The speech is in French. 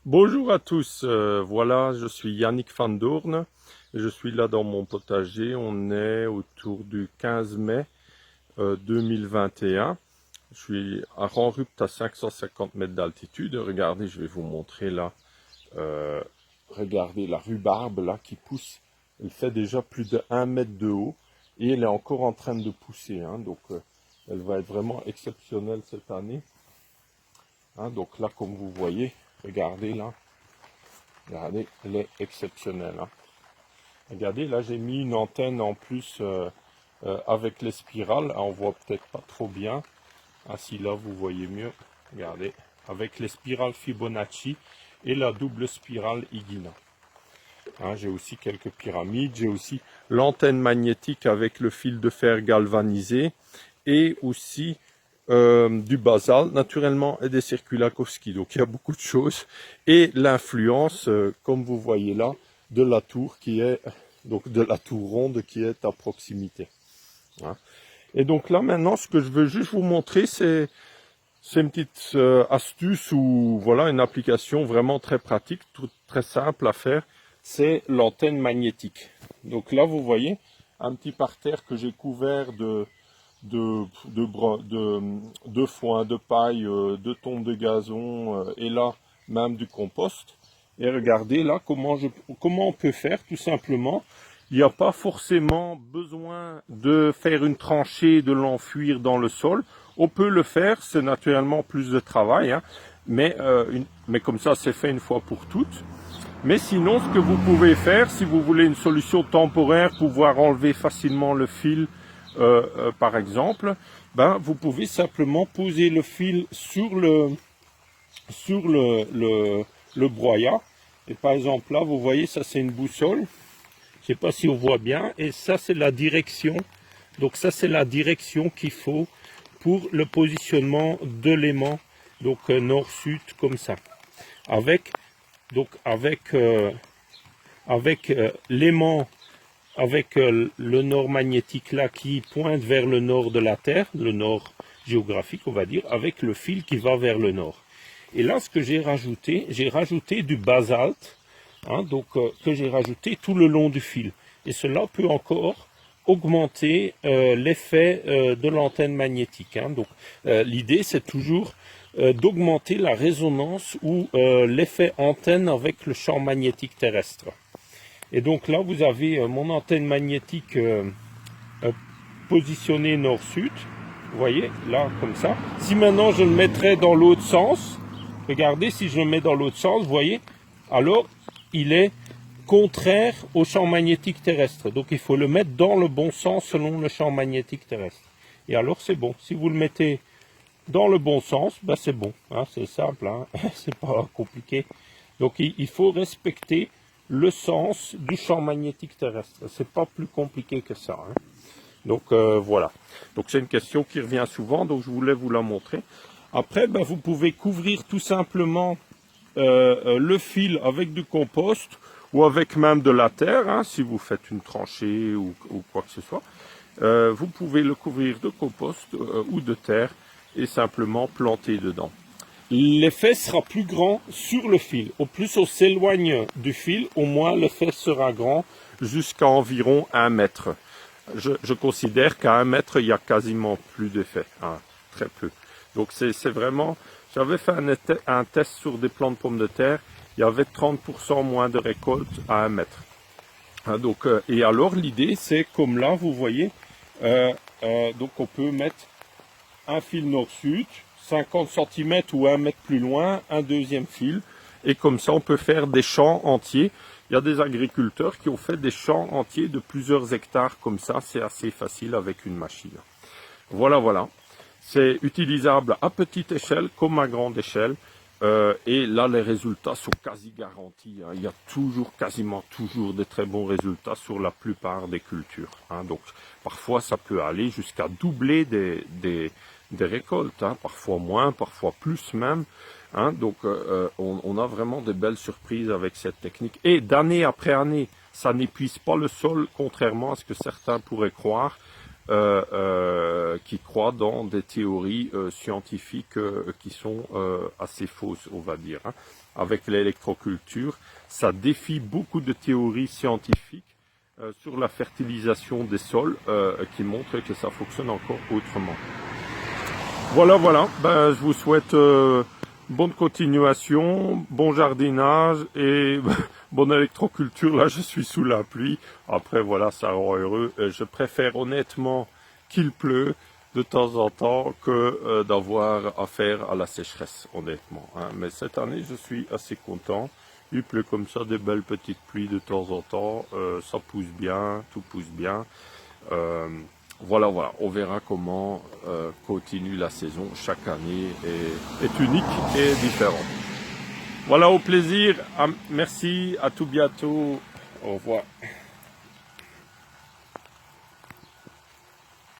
Bonjour à tous, voilà, je suis Yannick Van Doorn, je suis là dans mon potager, on est autour du 15 mai 2021, je suis à Ranrupt à 550 mètres d'altitude, regardez, je vais vous montrer là, euh, regardez la rhubarbe là qui pousse, elle fait déjà plus de 1 mètre de haut et elle est encore en train de pousser, hein, donc elle va être vraiment exceptionnelle cette année, hein, donc là comme vous voyez, regardez là. Regardez, elle est exceptionnelle, hein. Regardez, là j'ai mis une antenne en plus avec les spirales. Ah, on voit peut-être pas trop bien. Ah si, là vous voyez mieux. Regardez, avec les spirales Fibonacci et la double spirale Higuina. Hein, j'ai aussi quelques pyramides. J'ai aussi l'antenne magnétique avec le fil de fer galvanisé et aussi du basalte naturellement et des Circulakowski. Donc il y a beaucoup de choses et l'influence, comme vous voyez là, de la tour qui est donc de la tour ronde qui est à proximité. Hein. Et donc là maintenant, ce que je veux juste vous montrer, c'est une petite astuce ou voilà une application vraiment très pratique, très simple à faire. C'est l'antenne magnétique. Donc là, vous voyez un petit parterre que j'ai couvert de foin, de paille, de tonte de gazon et là même du compost. Et regardez là comment on peut faire tout simplement. Il n'y a pas forcément besoin de faire une tranchée, de l'enfuir dans le sol. On peut le faire, c'est naturellement plus de travail, hein, mais comme ça c'est fait une fois pour toutes. Mais sinon, ce que vous pouvez faire, si vous voulez une solution temporaire, pouvoir enlever facilement le fil, par exemple, ben, vous pouvez simplement poser le fil sur le broyat. Et par exemple, là, vous voyez, ça c'est une boussole. Je ne sais pas si on voit bien. Et ça, c'est la direction. Donc ça, c'est la direction qu'il faut pour le positionnement de l'aimant. Donc nord-sud, comme ça. Avec l'aimant, avec le nord magnétique là qui pointe vers le nord de la Terre, le nord géographique on va dire, avec le fil qui va vers le nord. Et là ce que j'ai rajouté du basalte, hein, donc que j'ai rajouté tout le long du fil. Et cela peut encore augmenter l'effet de l'antenne magnétique. Hein. Donc l'idée c'est toujours d'augmenter la résonance ou l'effet antenne avec le champ magnétique terrestre. Et donc là, vous avez mon antenne magnétique positionnée nord-sud. Vous voyez, là, comme ça. Si maintenant je le mettrais dans l'autre sens, regardez, si je le mets dans l'autre sens, vous voyez, alors il est contraire au champ magnétique terrestre. Donc il faut le mettre dans le bon sens selon le champ magnétique terrestre. Et alors c'est bon. Si vous le mettez dans le bon sens, ben c'est bon, hein, c'est simple, hein, c'est pas compliqué. Donc il faut respecter le sens du champ magnétique terrestre. C'est pas plus compliqué que ça. Hein. Donc voilà. Donc c'est une question qui revient souvent, donc je voulais vous la montrer. Après, ben, vous pouvez couvrir tout simplement le fil avec du compost ou avec même de la terre, hein, si vous faites une tranchée ou quoi que ce soit. Vous pouvez le couvrir de compost ou de terre et simplement planter dedans. L'effet sera plus grand sur le fil. Au plus on s'éloigne du fil, au moins l'effet sera grand jusqu'à environ 1 mètre. Je considère qu'à 1 mètre, il y a quasiment plus d'effet, hein, très peu. Donc c'est vraiment... J'avais fait un test sur des plants de pommes de terre, il y avait 30% moins de récolte à 1 mètre. Hein, donc, et alors l'idée c'est comme là, vous voyez, donc on peut mettre un fil nord-sud, 50 cm ou 1 mètre plus loin, un deuxième fil. Et comme ça, on peut faire des champs entiers. Il y a des agriculteurs qui ont fait des champs entiers de plusieurs hectares comme ça. C'est assez facile avec une machine. Voilà, voilà. C'est utilisable à petite échelle comme à grande échelle. Et là, les résultats sont quasi garantis. Hein. Il y a quasiment toujours de très bons résultats sur la plupart des cultures. Hein. Donc, parfois, ça peut aller jusqu'à doubler des récoltes. Hein. Parfois moins, parfois plus même. Hein. Donc, on a vraiment de belles surprises avec cette technique. Et d'année après année, ça n'épuise pas le sol, contrairement à ce que certains pourraient croire. qui croient dans des théories scientifiques qui sont assez fausses, on va dire. Hein. Avec l'électroculture, ça défie beaucoup de théories scientifiques sur la fertilisation des sols qui montrent que ça fonctionne encore autrement. Voilà, voilà. Ben, je vous souhaite bonne continuation, bon jardinage et bonne électroculture. Là, je suis sous la pluie. Après, voilà, ça rend heureux. Je préfère honnêtement qu'il pleut de temps en temps que d'avoir affaire à la sécheresse, honnêtement. Hein. Mais cette année, je suis assez content. Il pleut comme ça, des belles petites pluies de temps en temps. Ça pousse bien, tout pousse bien. Voilà, voilà, on verra comment continue la saison. Chaque année est unique et différente. Voilà, au plaisir. Merci, à tout bientôt. Au revoir.